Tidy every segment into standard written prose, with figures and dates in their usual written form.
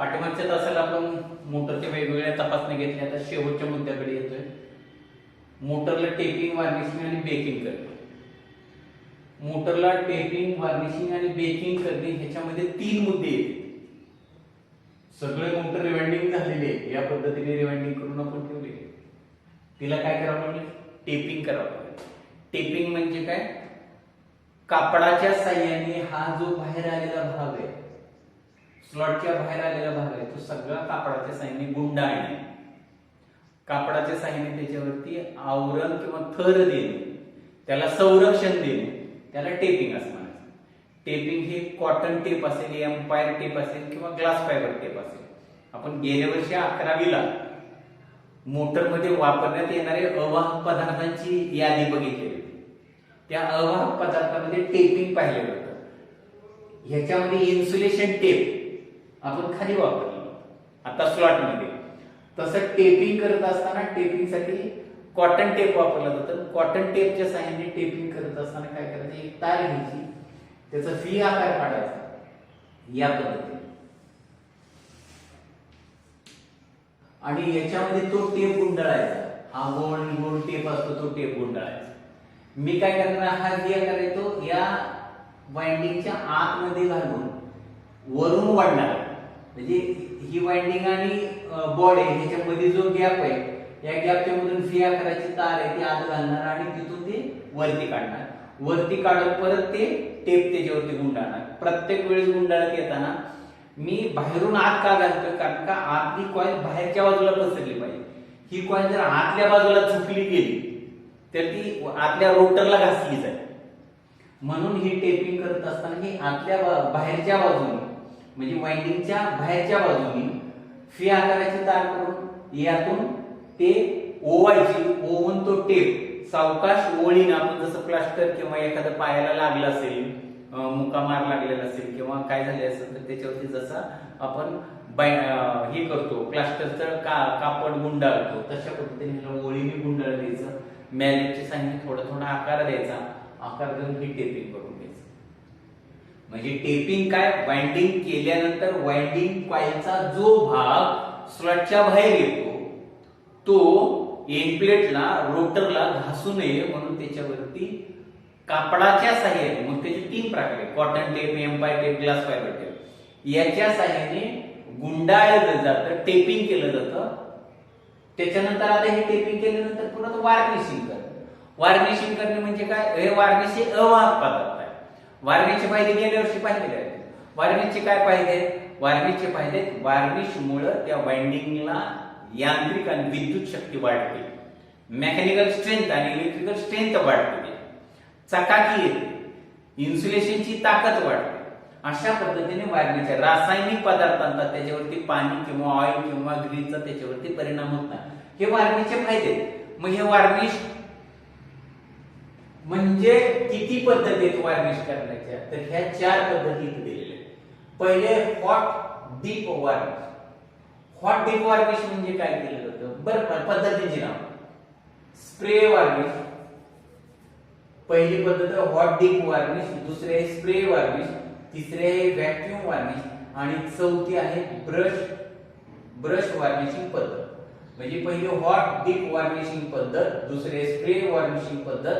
पाठीमागच्या तासाला आपण मोटरच्या वेगवेगळ्या तपासण्या घेतल्या. आता शेवटच्या मुद्द्याकडे येतोय. मोटरला टेपिंग, वार्निशिंग आणि बेकिंग करणे. मोटरला टेपिंग, वार्निशिंग आणि बेकिंग करणे ह्याच्यामध्ये 3 मुद्दे येतात. सगळे मोटर रिवाइंडिंग झालेले आहे, या पद्धतीने रिवाइंडिंग करून आपण ठेवले. तिला काय करावं लागेल? टेपिंग करावं लागेल. टेपिंग म्हणजे काय? कापडाच्या साह्याने हा जो बाहेर आलेला भाग आहे, स्लॉटच्या बाहेर आलेला भाग आहे, तो सगळा कापडाच्या साह्याने गुंडाळणे, कापडाच्या साह्याने त्याच्यावरती आवरण किंवा थर देणे, त्याला संरक्षण देणे, त्याला टेपिंग असं म्हणायचं. टेपिंग हे कॉटन टेप असेल, एम्पायर टेप असेल किंवा ग्लास फायबर टेप असेल. आपण गेल्या वर्षी 11वीला मोटरमध्ये वापरण्यात येणारे अवाहक पदार्थांची यादी बघितली होती. त्या अवाहक पदार्थामध्ये टेपिंग पाहिलं होतं. ह्याच्यामध्ये इन्सुलेशन टेप आपण खाली वापरलं आता स्लॉटमध्ये. तसं टेपिंग करत असताना टेपिंगसाठी कॉटन टेप वापरला जातो. कॉटन टेपच्या साहाय्याने टेपिंग करत असताना काय करायचं? एक तार घ्यायची, त्याचा व्ही आकार काढायचा या पद्धतीने, आणि याच्यामध्ये तो टेप गुंडाळायचा. हा गोल गोल टेप असतो, तो टेप गुंडाळायचा. मी काय करणार? हा व्ही आकार येतो या वाइंडिंगच्या आतमध्ये घालून वरून वाढणार. म्हणजे ही वाइंडिंग आणि बॉड आहे ह्याच्यामध्ये जो गॅप आहे, या गॅपच्या मधून व्ही आकाराची तार आहे ती आत घालणार आणि तिथून ते वरती काढणार. वरती काढून परत ते टेप त्याच्यावरती गुंडाळणार. प्रत्येक वेळेस गुंडाळत येताना मी बाहेरून आत का घालतोय? कारण का आतली कॉईल बाहेरच्या बाजूला पसरली पाहिजे. ही कॉईल जर आतल्या बाजूला झुकली गेली तर ती आतल्या रोटरला घासली जाईल. म्हणून ही टेपिंग करत असताना ही आतल्या बाहेरच्या बाजूने, म्हणजे वाइंडिंगच्या बाहेरच्या बाजूने व्ही आकाराची तार करून यातून ते ओवायची. ओवून तो टेप सावकाश ओळीनं, आपण जसं प्लास्टर किंवा एखादं पायाला लागलं असेल, मुका मार लागलेला असेल किंवा काय झाले असेल तर त्याच्यावरती जसं आपण हे करतो प्लास्टरचं कापड गुंडाळतो तशा पद्धतीने ओळीने गुंडाळ द्यायचं. मॅलेटच्या साह्याने थोडा थोडा आकार द्यायचा. आकार देऊन ही टेपिंग करून द्यायचं. म्हणजे टेपिंग काय? वाइंडिंग केल्यानंतर वाइंडिंग कॉइलचा जो भाग स्लॉटच्या बाहेर येतो तो एंड प्लेटला, रोटरला घासू नये म्हणून त्याच्यावरती कापडाच्या साह्याने, मग त्याचे 3 प्रकार आहेत, cotton tape, empire tape, glass fibre tape, याच्या साह्याने गुंडाळलं जातं, टेपिंग केलं जातं. त्याच्यानंतर आता हे टेपिंग केल्यानंतर पुन्हा वार्निशिंग करणे. वार्निशिंग करणे म्हणजे काय? हे वार्निश हे अवाहक पदार्थ आहे. वार्निशचे फायदे गेल्या वर्षी पाहिलेले आहेत. वार्निशचे काय फायदे? वार्निशचे फायदे, वार्निशमुळे त्या वाइंडिंगला यांत्रिक आणि विद्युत शक्ती वाढते, मेकॅनिकल स्ट्रेंथ आणि इलेक्ट्रिकल स्ट्रेंथ वाढते, चकाकी येते, इन्सुलेशनची ताकद वाढते. अशा पद्धतीने वार्निशच्या रासायनिक पदार्थांचा त्याच्यावरती पाणी किंवा ऑइल किंवा ग्रीसचा त्याच्यावरती परिणाम होत नाही. हे वार्निशचे फायदे. मग हे वार्निश म्हणजे किती पद्धती आहेत वार्निश करण्याच्या? तर ह्या 4 पद्धती इथे दिलेल्या आहेत. पहिले hot deep varnish. Hot deep varnish म्हणजे काय केलं जातं? बरं, पद्धतीचे नाव. स्प्रे वार्निश पहिली पद्धत हॉट डीप वार्निश, दुसरी आहे स्प्रे वार्निश, तिसरी आहे व्हॅक्यूम वार्निश आणि चौथी आहे ब्रश वार्निशिंग पद्धत. म्हणजे पहिली हॉट डीप वार्निशिंग पद्धत, दुसरी स्प्रे वार्निशिंग पद्धत,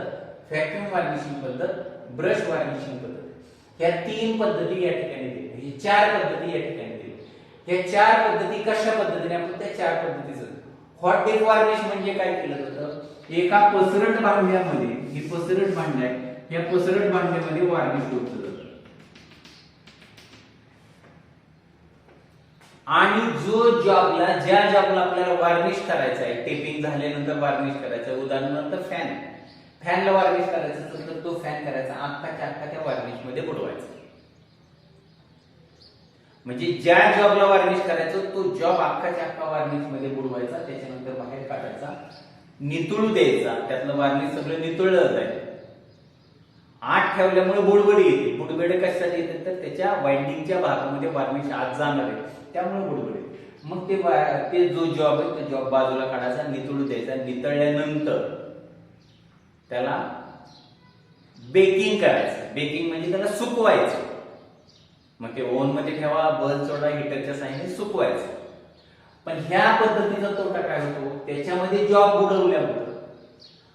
व्हॅक्यूम वार्निशिंग पद्धत, ब्रश वार्निशिंग पद्धत. ह्या 3 पद्धती या ठिकाणी दिल्या. ही 4 पद्धती या ठिकाणी दिल्या. ह्या 4 पद्धती कशा पद्धतीने? आपण त्या 4 पद्धतीचं. हॉट डीप वार्निश म्हणजे काय केलं जातं? एका पसरट भांड्यामध्ये, ही पसरट भांड आहे, या पसरट भांड्यामध्ये वार्निश होतं आणि ज्या जॉबला आपल्याला वार्निश करायचं आहे, टेपिंग झाल्यानंतर वार्निश करायचं, उदाहरणार्थ फॅनला वार्निश करायचं असेल तर तो फॅन करायचा अख्खाच्या अख्खा त्या वार्निश मध्ये बुडवायचा. म्हणजे ज्या जॉबला वार्निश करायचं तो जॉब अख्खाच्या अख्खा वार्निश मध्ये बुडवायचा, त्याच्यानंतर बाहेर काढायचा, नितळू द्यायचा. त्यातलं वार्निश सगळं नितळलं जाईल. आत ठेवल्यामुळे बुडबुडी येते. बुडबुडी कशासाठी येते? तर त्याच्या वाइंडिंगच्या भागामध्ये वार्निश आत जाणार आहे, त्यामुळे बुडबुडी. मग ते जो जॉब आहे तो जॉब बाजूला काढायचा, नितळू द्यायचा. नितळल्यानंतर त्याला बेकिंग करायचं. बेकिंग म्हणजे त्याला सुकवायचं. मग ते ओव्हन मध्ये ठेवा, बल्ब सोडा, हिटरच्या साहाय्याने सुकवायचं. पण ह्या पद्धतीचा तोटा काय होतो, त्याच्यामध्ये जॉब बुडवल्यामुळे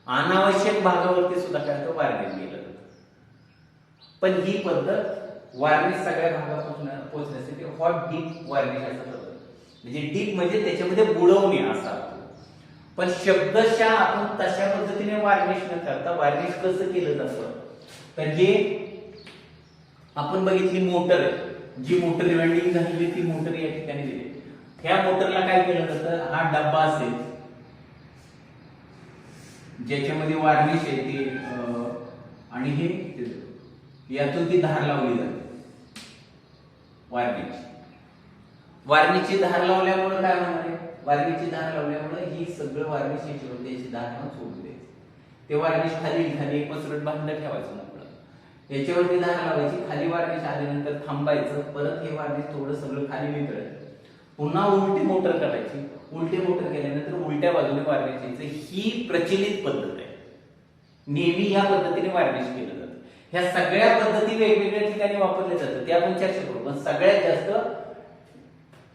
अनावश्यक भागावरती सुद्धा काय होतं, वार्निश केलं जातं. पण ही पद्धत वार्निश सगळ्या भागापासून पोहोचण्यासाठी हॉट डीप वार्निश असं पद्धत, म्हणजे डीप म्हणजे त्याच्यामध्ये बुडवणे असा. पण शब्दशः आपण तशा पद्धतीने वार्निश न करता वार्निश कसं केलं जातं, तर हे आपण बघितली मोटर आहे, जी मोटर वेल्डिंग झालेली ती मोटर या ठिकाणी दिली. ह्या मोटरला काय केलं जातं, हा डब्बा असेल ज्याच्यामध्ये वार्निश आहे ती आणि हे यातून ती धार लावली जाते. वार्निशची धार लावल्यामुळे काय होणार आहे, वार्निशची धार लावल्यामुळे ही सगळं वार्निश याच्यावर त्याची धार सोडून द्यायची. ते वार्निश खाली पसरट भांड ठेवायचं मोकळं, याच्यावरती धार लावायची, खाली वार्निश आल्यानंतर थांबायचं, परत हे वार्निश थोडं सगळं खाली वितळायचं, पुन्हा उलटी मोटर करायची. उलटी मोटर केल्यानंतर उलट्या बाजूने वार्निश यायचं. ही प्रचलित पद्धत आहे, नेहमी या पद्धतीने वार्निश केलं जातं. ह्या सगळ्या पद्धती वेगवेगळ्या ठिकाणी वापरल्या जातात, ते आपण चर्चा करू. पण सगळ्यात जास्त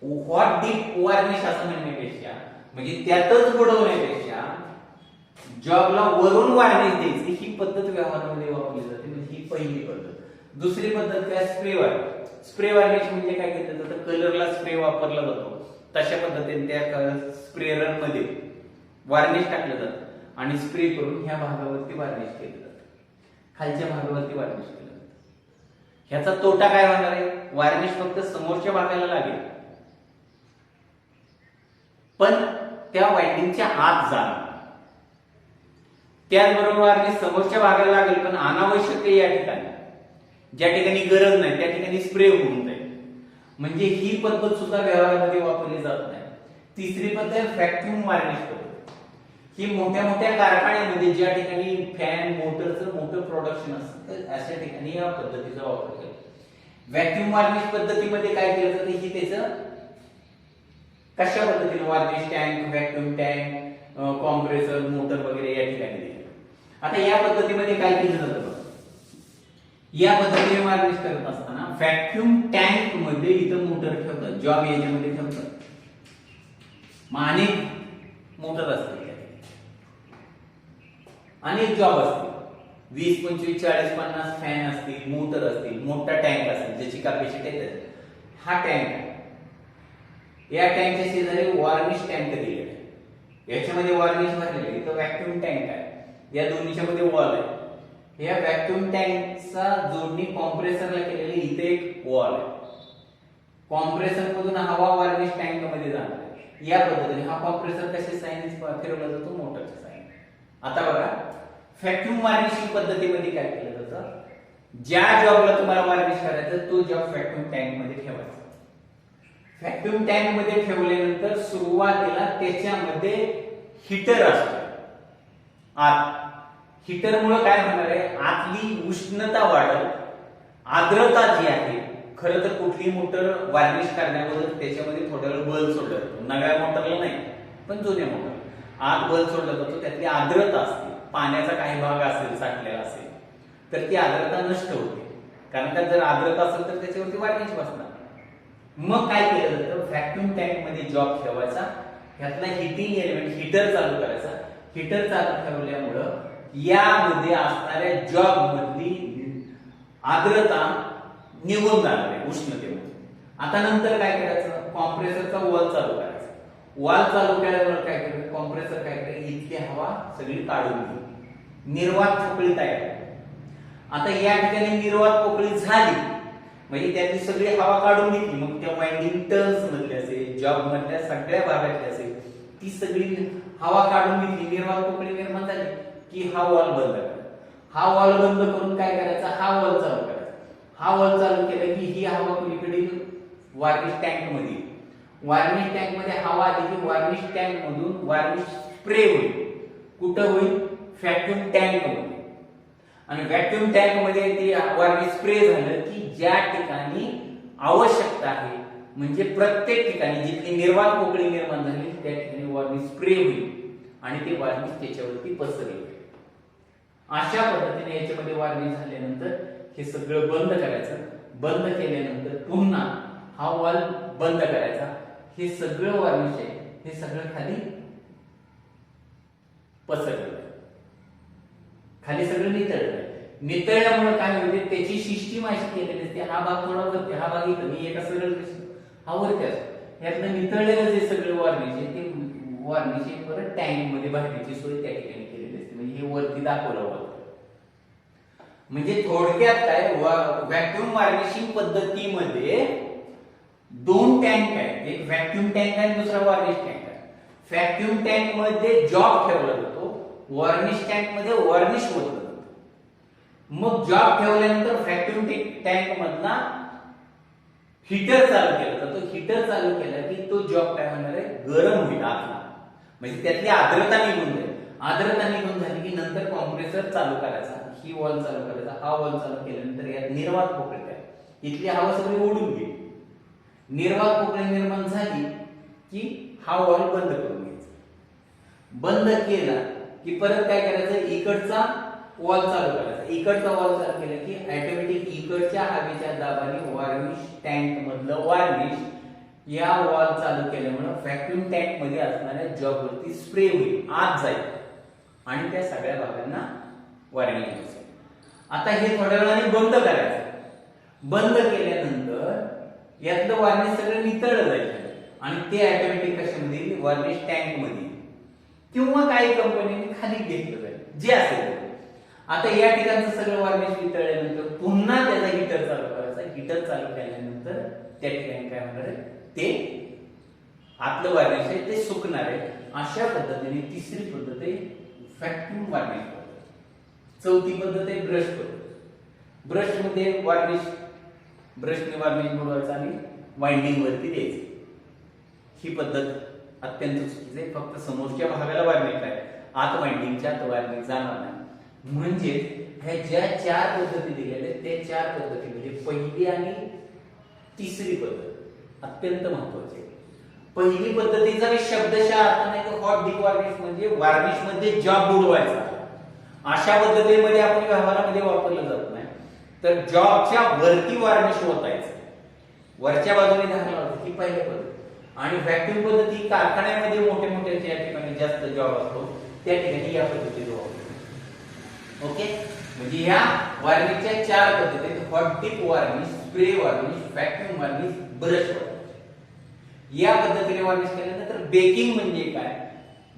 व्हॉट डीप वार्निश असं म्हणण्यापेक्षा, म्हणजे त्यातच बुडवण्यापेक्षा जॉबला वरून वार्निश द्यायची, ही पद्धत व्यवहारामध्ये वापरली जाते. म्हणजे ही पहिली पद्धत. दुसरी पद्धत काय, स्प्रे वार्निश. स्प्रे वार्निश म्हणजे काय केलं जातं, कलरला स्प्रे वापरला जातो तशा पद्धतीने त्या स्प्रेअर मध्ये वार्निश टाकलं जातं आणि स्प्रे करून ह्या भागावरती वार्निश केलं जातं, खालच्या भागावरती वार्निश केलं जातं. ह्याचा तोटा काय होणार आहे, वार्निश फक्त समोरच्या भागाला लागेल, पण त्या वाइंडिंगच्या आत जाणार. त्याचबरोबर वार्निश समोरच्या भागाला लागेल, पण अनावश्यक या ठिकाणी, ज्या ठिकाणी गरज नाही त्या ठिकाणी स्प्रे होऊन जाईल. म्हणजे ही पद्धत सुद्धा व्यवहारामध्ये वापरली जात नाही. तिसरी पद्धत आहे व्हॅक्यूम वार्निश पद्धत. ही मोठ्या मोठ्या कारखान्यामध्ये ज्या ठिकाणी फॅन मोटरचं मोठं प्रोडक्शन असतं अशा ठिकाणी या पद्धतीचा वापर केला. व्हॅक्यूम वार्निश पद्धतीमध्ये काय केलं जातं, ही त्याचं कशा पद्धतीने varnish tank, vacuum tank, compressor, motor वगैरे या ठिकाणी दिले. आता या पद्धतीमध्ये काय केलं जातं, या पद्धतीने वार्निश करत असताना व्हॅक्यूम टँक मध्ये इथं मोटर ठेवतात, जॉब याच्यामध्ये ठेवतात. मग अनेक मोटर असतील, अनेक जॉब असतील, 20, 25, 40, 50 फॅन असतील, मोटर असतील, मोठा टँक असेल ज्याची कॅपॅसिटी आहे. हा टँक आहे, या टँकच्या शेजारी वार्निश टँक दिलेला आहे, याच्यामध्ये वार्निश भरलेलं आहे. इथं व्हॅक्यूम टँक आहे, या दोन्हीच्या मध्ये वॉल आहे. या व्हॅक्यूम टँकचा जोडणी कॉम्प्रेसरला केलेली इथे एक वॉल आहे. कॉम्प्रेसर मधून हवा वार्निश टँक मध्ये जाणार आहे. या पद्धतीने हा कॉम्प्रेसर कशा साहाय्याने फिरवला जातो, मोटरच्या साहाय्याने. आता बघा, व्हॅक्यूम वार्निशिंग पद्धतीमध्ये काय केलं जातं, ज्या जॉबला तुम्हाला वार्निश करायचं तो जॉब व्हॅक्यूम टँक मध्ये ठेवायचा. व्हॅक्यूम टँक मध्ये ठेवल्यानंतर सुरुवातीला त्याच्यामध्ये हीटर असतो आत. हीटरमुळे काय होणार आहे, आतली उष्णता वाढेल, आर्द्रता जी आहे. खरं तर कुठली मोटर वार्निश करण्याबरोबर त्याच्यामध्ये थोड्या वेळ बल्ब सोडला जातो, नव्या मोटरला नाही पण जुन्या मोटर आत बल्ब सोडला जातो. त्यातली आर्द्रता असते, पाण्याचा काही भाग असेल साठलेला असेल तर ती आर्द्रता नष्ट होते, कारण का जर आर्द्रता असेल तर त्याच्यावरती वार्निश बसणार. मग काय केलं जातं, व्हॅक्यूम टँक मध्ये जॉब ठेवायचा, ह्यातला हिटिंग एलिमेंट हीटर चालू करायचा. हीटर चालू ठेवल्यामुळं यामध्ये असणाऱ्या जॉब मधली आर्द्रता निघून जाणार आहे उष्णतेमध्ये. आता नंतर काय करायचं, कॉम्प्रेसरचा वॉल चालू करायचा. वॉल चालू केल्यावर काय करायचं, कॉम्प्रेसर काय करायचं, इथली हवा सगळी काढून घेईल, निर्वात पोकळी तयार. आता या ठिकाणी निर्वात पोकळी झाली म्हणजे त्यातली सगळी हवा काढून घेतली. मग त्या वाइंडिंग टर्न्स मधले असेल, जॉब मधल्या सगळ्या भागातले असेल, ती सगळी हवा काढून घेतली, निर्वात पोकळी निर्माण झाली की हा वॉल बंद करायचा. हा वॉल बंद करून काय करायचा, हा वॉल चालू करायचा. हा वॉल चालू केला की ही हवा कुणीकडे वार्निश टँक मध्ये, वार्निश टँक मध्ये हवा आली की वार्निश टँक मधून वार्निश स्प्रे होईल. कुठं होईल, व्हॅक्यूम टँक मध्ये. आणि व्हॅक्यूम टँक मध्ये ती वार्निश स्प्रे झालं की ज्या ठिकाणी आवश्यकता आहे, म्हणजे प्रत्येक ठिकाणी जिथे निर्वात पोकळी निर्माण झाली त्या ठिकाणी वार्निश स्प्रे होईल आणि ते वार्निश त्याच्यावरती पसरेल. अशा पद्धतीने याच्यामध्ये वार्निश झाल्यानंतर हे सगळं बंद करायचं. बंद केल्यानंतर पुन्हा हा वॉल बंद करायचा. हे सगळं वार्निश आहे हे सगळं खाली पसरलं, खाली सगळं नितळलं. नितळल्यामुळे काय होते त्याची सिस्टीम अशी केलेली असते. हा भाग थोडा वरती, हा भाग इथं, मी एका सरळ हा वरती असतो. यातलं नितळलेलं जे सगळं वार्निश आहे ते वार्निश हे परत टँक मध्ये भरण्याची सोय त्या ठिकाणी केलेली असते. म्हणजे हे वरती दाखवलं होतं. म्हणजे थोडक्यात काय व्हॅक्यूम वार्निशिंग पद्धतीमध्ये दोन टँक आहेत, एक व्हॅक्यूम टँक आहे दुसरा वार्निश टँक आहे. व्हॅक्यूम टँक मध्ये जॉब ठेवला जातो, वार्निश टँक मध्ये वार्निश होत जातं. मग जॉब ठेवल्यानंतर व्हॅक्यूम टँक मधला हीटर चालू केला जातो. हीटर चालू केला की तो जॉब काय होणार आहे, गरम होईल आतला, म्हणजे त्यातली आर्द्रता निघून जाईल. आर्द्रता निघून झाली की नंतर कॉम्प्रेसर चालू करायचा, ही वॉल चालू करायचा, हा वॉल चालू केल्यानंतर यात निर्वात पोकळी आहे, इथली हवा सगळी ओढून गेली. निर्वात पोकळी निर्माण झाली की हा वॉल बंद करून घ्यायचा. बंद केला की परत काय करायचं, इकडचा वॉल चालू करायचा. इकडचा वॉल चालू केला की ऑटोमॅटिक इकडच्या हवेच्या दाबाने वार्निश टँक मधलं वार्निश या वॉल चालू केल्यामुळे व्हॅक्यूम टँक मध्ये असणाऱ्या जॉब वरती स्प्रे होईल, आत जाईल आणि त्या सगळ्या भागांना वार्निश होईल. आता हे थोड्या वेळाने बंद करायचं. बंद केल्यानंतर यातलं वार्निश सगळं नितळलं जाईल आणि ते ऑटोमॅटिक कशामध्ये, वार्निश टँक मध्ये किंवा काही कंपनीने खाली घेतलं जाईल, जे असेल. आता या ठिकाणचं सगळं वार्निश वितळल्यानंतर पुन्हा त्याचा हीटर चालू करायचा. हीटर चालू केल्यानंतर त्या ठिकाणी काय होणार आहे, ते आतलं वार्निश आहे ते सुकणार आहे. अशा पद्धतीने तिसरी पद्धत आहे व्हॅक्यूम वार्निश पद्धत. चौथी पद्धत आहे ब्रश पद्धत. ब्रश मध्ये वार्निश, ब्रशने वार्निश बुडवायचं आणि वाइंडिंग वरती द्यायचं. ही पद्धत अत्यंत चुकीची आहे. फक्त समोरच्या भागाला वार्निश आहे, आत वाइंडिंगच्या आत वार्निश जाणार नाही. म्हणजे ह्या ज्या चार पद्धती दिलेल्या त्या चार पद्धतीमध्ये पहिली आणि तिसरी पद्धत अत्यंत महत्वाची आहे. पहिली पद्धतीचा शब्दशः अर्थ नाही की हॉट डिप वार्निश म्हणजे वार्निश मध्ये जॉब बुडवायचा. अशा पद्धतीमध्ये आपण व्यवहारामध्ये वापरलं जात नाही. तर जॉबच्या वरती वार्निश ओतायचं, वरच्या बाजूने धार लावायचं, ही पहिली पद्धत. आणि व्हॅक्यूम पद्धती कारखान्यामध्ये मोठे मोठे ज्या ठिकाणी जास्त जॉब असतो त्या ठिकाणी या पद्धतीने वापरतो. ओके, म्हणजे ह्या वार्निशच्या चार पद्धती आहेत, hot dip varnish, spray varnish, vacuum varnish, brush varnish. या पद्धतीने वार्निश केल्यानंतर बेकिंग म्हणजे काय,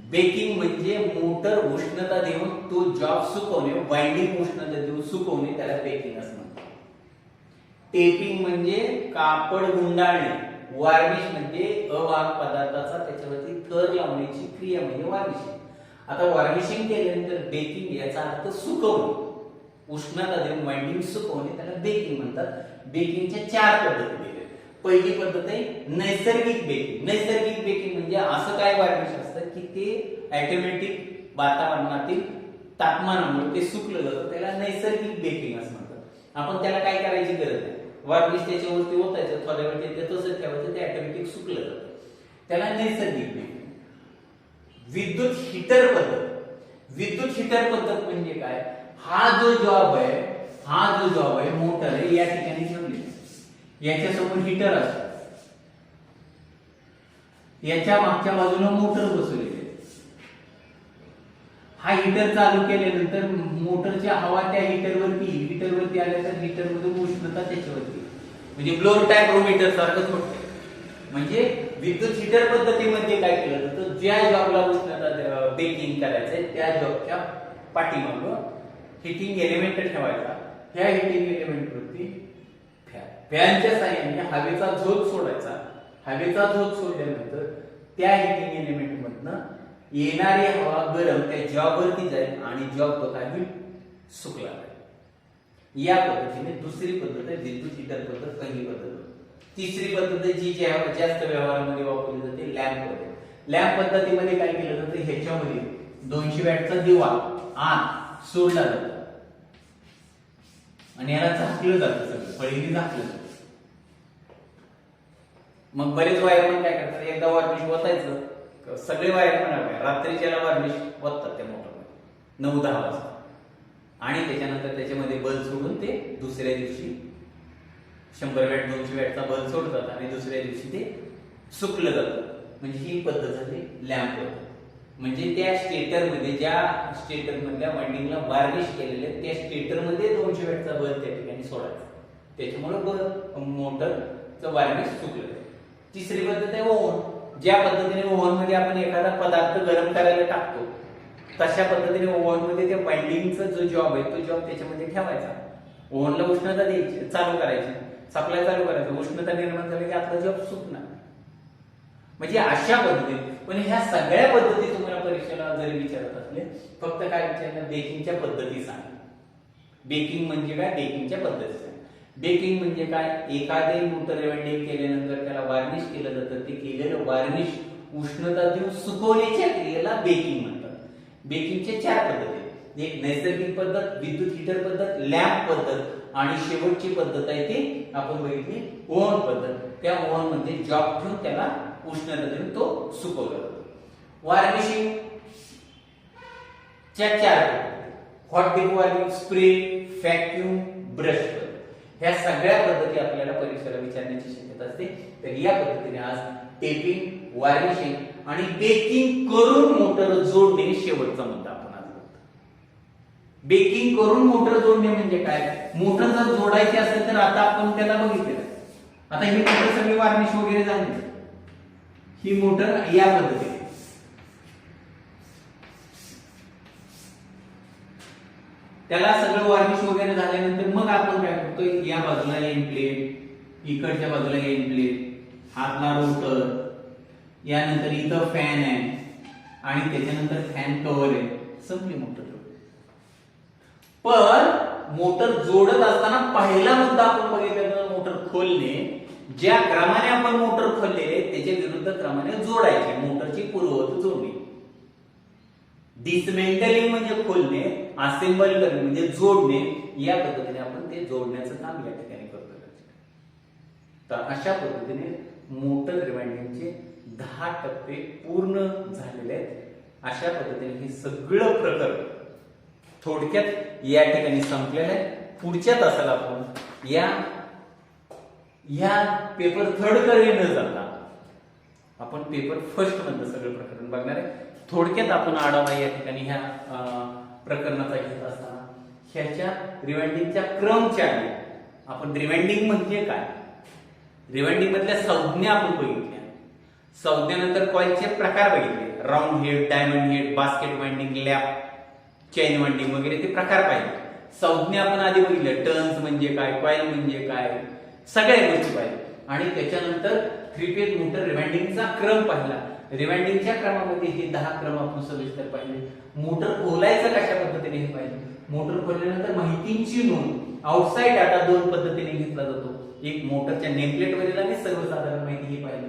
बेकिंग म्हणजे मोटर उष्णता देऊन तो जॉब सुकवणे, वाइंडिंग उष्णता देऊन सुकवणे, त्याला बेकिंग असं म्हणतात. टेपिंग म्हणजे कापड गुंडाळणे, वार्निश म्हणजे अवाहक पदार्थाचा त्याच्यावरती थर लावण्याची क्रिया म्हणजे वार्निशिंग. आता वार्निशिंग केल्यानंतर बेकिंग याचा अर्थ सुकवणे, उष्णता देऊन वाइंडिंग सुकवणे, त्याला बेकिंग म्हणतात. बेकिंगच्या चार पद्धती दिल्या. पहिली पद्धत आहे नैसर्गिक बेकिंग. नैसर्गिक बेकिंग म्हणजे असं काय वार्निश असतं की ते ऑटोमॅटिक वातावरणातील तापमानामुळे ते सुकलं जातं, त्याला नैसर्गिक बेकिंग असं म्हणतात. आपण त्याला काय करायची गरज नाही, वार्निश त्याच्यावरती ओतायचं, थोड्या वेळ ते तसंच ठेवायचं, ते ऑटोमॅटिक सुकलं जातं, त्याला नैसर्गिक बेकिंग. विद्युत हीटर पद्धत. विद्युत हीटर पद्धत म्हणजे काय, हा जो जॉब आहे मोटर आहे या ठिकाणी ठेवली, याच्यासमोर हीटर असतं, याच्या मागच्या बाजूला मोटर बसवलेली आहे. हा हीटर चालू केल्यानंतर मोटरची हवा त्या हीटरवरती आल्या तर हीटर मधून उष्णता त्याच्यावरती, म्हणजे ब्लोअर टाईप रूम हीटर सारखं थोडं. म्हणजे विद्युत हीटर पद्धतीमध्ये काय केलं जातं, ज्या जॉबला उष्णता बेकिंग करायचंय त्या जॉबच्या पाठीमागं हिटिंग एलिमेंट ठेवायचा. ह्या हिटिंग एलिमेंट वरती फॅनच्या साहाय्याने हवेचा झोत सोडायचा. हवेचा झोत सोडल्यानंतर त्या हिटिंग एलिमेंट मधनं येणारी हवा गरम त्या जॉब वरती जाईल आणि जॉब तो काय होईल, सुकला जाईल. या पद्धतीने दुसरी पद्धत आहे विद्युत हीटर पद्धत, पहिली पद्धत. तिसरी पद्धत जी जास्त व्यवहारामध्ये वापरली जाते लॅम्प पद्धत. लॅम्प पद्धतीमध्ये काय केलं जातं, ह्याच्यामध्ये 200 वॅटचा दिवा आत सोडला जातो आणि याला झाकलं जातं, सगळं फळीने झाकलं जातं. मग बरेच वायरमन काय करतात, एकदा वार्निश ओतायचं, सगळे वायरमन रात्रीच्याला वार्निश ओततात त्या मोटरमध्ये 9-10 वाजता आणि त्याच्यानंतर त्याच्यामध्ये बल्ब सोडून ते दुसऱ्या दिवशी 100 वॅट 200 वॅटचा बल्ब सोडतात आणि दुसऱ्या दिवशी ते सुकलं जातं. म्हणजे ही पद्धत झाली लॅम्प पद्धत. म्हणजे त्या स्टेटरमध्ये, ज्या स्टेटरमधल्या वाइंडिंगला वार्निश केलेले त्या स्टेटरमध्ये 200 वॅटचा बल्ब त्या ठिकाणी सोडायचा. त्याच्यामुळे मोटरचं वार्निश सुकलं. तिसरी पद्धत आहे ओव्हन. ज्या पद्धतीने ओव्हन मध्ये आपण एखादा पदार्थ गरम करायला टाकतो तशा पद्धतीने ओव्हन मध्ये त्या वाइंडिंगचा जो जॉब आहे तो जॉब त्याच्यामध्ये ठेवायचा. ओव्हनला उष्णता द्यायची, चालू करायची, सप्लाय चालू करायचं. उष्णता निर्माण झाली की आपला जॉब सुकणार. म्हणजे अशा पद्धतीने. पण ह्या सगळ्या पद्धती तुम्हाला परीक्षेला जरी विचारत असले, फक्त काय विचारलं, बेकिंगच्या पद्धती सांग. बेकिंग म्हणजे काय, बेकिंगच्या पद्धती सांग. बेकिंग म्हणजे काय, एखादे मोटर रिवाइंडिंग केल्यानंतर त्याला वार्निश केलं जातं. ते केलेलं वार्निश उष्णता देऊन सुकवण्याच्या क्रियेला बेकिंग म्हणतात. बेकिंगच्या 4 पद्धती. एक नैसर्गिक पद्धत, विद्युत हीटर पद्धत, लॅम्प पद्धत आणि शेवटची पद्धत आहे ती आपण बघितली ओव्हन पद्धत. त्या ओव्हन मध्ये जॉब ठेवून त्याला उष्णता देऊन तो सुकवला जातो. वार्निशिंग च्या 4 पद्धती. Hot dip warning, spray, vacuum, brush. ह्या सगळ्या पद्धती आपल्याला परीक्षेला विचारण्याची शक्यता असते. तर या पद्धतीने आज टेपिंग, वार्निशिंग आणि बेकिंग करून मोटर जोडणे शेवटचा मुद्दा आपण आज बघतो. बेकिंग करून मोटर जोडणे म्हणजे काय, मोटर जर जोडायची असेल तर आता आपण त्याला बघितलेलं. आता ही मोटर सगळी वार्निश वगैरे झाली. ही मोटर या पद्धतीने त्याला सगळं वार्निश वगैरे झाल्यानंतर मग आपण काय करतो, या बाजूला एंड प्लेट, इकडच्या बाजूला एंड प्लेट, हातला रोटर, यानंतर इथं फॅन आहे आणि त्याच्यानंतर फॅन कव्हर आहे. संपली मोटर. पण मोटर जोडत असताना पहिला मुद्दा आपण बघितला, मोटर खोलणे. ज्या क्रमाने आपण मोटर खोलले त्याच्या विरुद्ध क्रमाने जोडायचे. मोटरची पूर्ववत जोडणी. डिसमेंटलिंग म्हणजे खोलणे, असेंबल करणे म्हणजे जोडणे. या पद्धतीने आपण ते जोडण्याचं काम या ठिकाणी करतो. तर अशा पद्धतीने मोटर रिवाइंडिंगचे 10 टप्पे पूर्ण झालेले आहेत. अशा पद्धतीने हे सगळं प्रकरण थोडक्यात या ठिकाणी संपलेलं आहे. पुढच्या तासाला आपण या पेपर थर्ड कडे न जाता आपण पेपर फर्स्ट मधलं सगळं प्रकरण बघणार आहे. थोडक्यात आपण आढावा या ठिकाणी ह्या प्रकरणाचा घेत असताना ह्याच्या रिवाइंडिंगच्या क्रमच्या आधी आपण रिवाइंडिंग म्हणजे काय, रिवाइंडिंग मधल्या संज्ञा आपण बघितल्या. संज्ञानंतर कॉइलचे प्रकार बघितले. Round head, diamond head, basket winding, lap, chain winding वगैरे ते प्रकार पाहिले. संज्ञा आपण आधी बघितल्या. टर्न्स म्हणजे काय, कॉइल म्हणजे काय, सगळ्या गोष्टी पाहिल्या. आणि त्याच्यानंतर 3 फेज मोटर रिवाइंडिंगचा क्रम पाहिला. रिवाइंडिंगच्या क्रमामध्ये हे 10 क्रम आपण सविस्तर पाहिले. मोटर खोलायचं कशा पद्धतीने हे पाहिले. मोटर खोलल्यानंतर माहितीची नोंद, आउटसाइड डाटा 2 पद्धतीने घेतला जातो. एक मोटरच्या नेमप्लेट वरील आणि सर्वसाधारण माहिती ही पाहिली.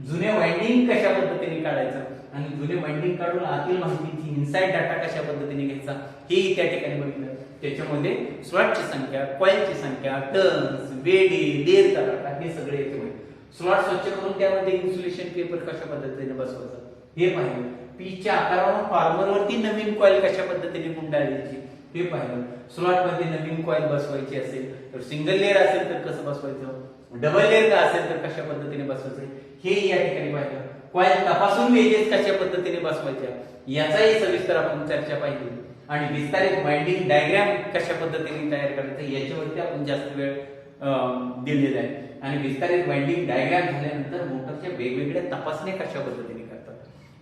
जुने वाइंडिंग कशा पद्धतीने काढायचं आणि जुने वाइंडिंग काढून आतील माहितीची इनसाइड डाटा कशा पद्धतीने घ्यायचा हे त्या ठिकाणी बघितलं. त्याच्यामध्ये स्लॉटची संख्या, कॉइलची संख्या, टर्न्स, वेडी, लेअरचा डाटा हे सगळे येते. स्लॉट स्वच्छ करून त्यामध्ये इन्सुलेशन पेपर कशा पद्धतीने बसवायचं हे पाहिलं. पीचच्या आकारावर फार्मरवरती नवीन कॉइल कशा पद्धतीने गुंडाळायची हे पाहिलं. स्लॉट मध्ये नवीन कॉइल बसवायची असेल तर सिंगल लेअर असेल तर कसं बसवायचं, डबल लेअर का असेल तर कशा पद्धतीने बसवायचं हे या ठिकाणी पाहिलं. कॉइल तपासून वेजेस कशा पद्धतीने बसवायच्या याचाही सविस्तर आपण चर्चा पाहिली. आणि विस्तारित वाइंडिंग डायग्राम कशा पद्धतीने तयार करायचं याच्यावरती आपण जास्त वेळ दिलेला आहे. आणि विस्तारित वाइंडिंग डायग्राम झाल्यानंतर मोटरच्या वेगवेगळ्या तपासण्या कशा पद्धतीने करतात.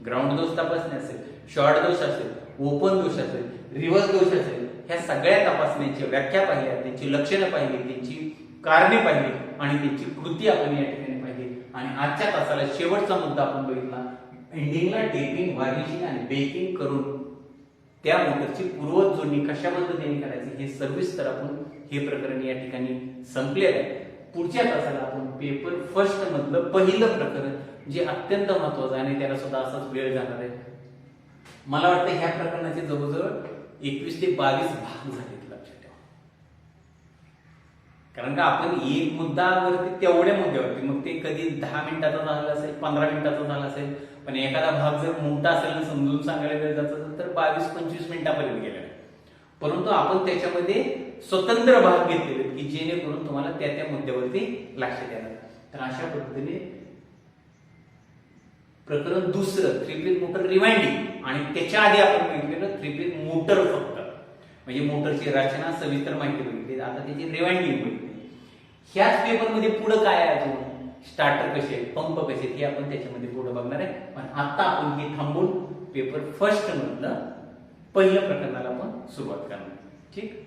ग्राउंड दोष तपासणी असेल, शॉर्ट दोष असेल, ओपन दोष असेल, रिव्हर्स दोष असेल, ह्या सगळ्या तपासण्याची व्याख्या पाहिल्या, त्यांची लक्षणं पाहिली, त्यांची कारणे पाहिली आणि त्यांची कृती आपण या ठिकाणी पाहिली. आणि आजच्या तासाला शेवटचा मुद्दा आपण बघितला. एंडिंगला टेपिंग, वार्निशिंग आणि बेकिंग करून त्या मोटरची पूर्वत जोडणी कशा पद्धतीने करायची हे सविस्तर आपण हे प्रकरण या ठिकाणी संपलेलं आहे. पुढच्या तासाला आपण पेपर फर्स्ट मधलं पहिलं प्रकरण जे अत्यंत महत्वाचं आहे आणि त्याला सुद्धा असाच वेळ जाणार आहे. मला वाटतं ह्या प्रकरणाचे जवळजवळ 21 ते 22 भाग झालेत, लक्षात ठेवा. कारण का आपण एक मुद्दावरती तेवढ्या मुद्द्यावरती मग ते कधी 10 मिनिटाचा झाला असेल, 15 मिनिटाचा झाला असेल, पण एखादा भाग जर मोठा असेल आणि समजून सांगायला वेळ जात असेल तर 22-25 मिनिटापर्यंत गेलेला. परंतु आपण त्याच्यामध्ये स्वतंत्र भाग घेतलेले आहेत की जेणेकरून तुम्हाला त्या त्या मुद्द्यावरती लक्ष द्यायला. तर अशा पद्धतीने प्रकरण दुसरं थ्री फेज मोटर रिवाइंडिंग आणि त्याच्या आधी आपण बघितलेलं थ्री फेज मोटर फक्त म्हणजे मोटरची रचना सविस्तर माहिती बघितली. आता त्याची रिवाइंडिंग बघितली. ह्याच पेपरमध्ये पुढे काय आहे अजून स्टार्टर कसे आहेत पंप कसे आहेत हे आपण त्याच्यामध्ये पुढे बघणार आहे. पण आता आपण हे थांबून पेपर फर्स्ट मधलं पहिल्या प्रकरणाला आपण सुरुवात करणार. ठीक.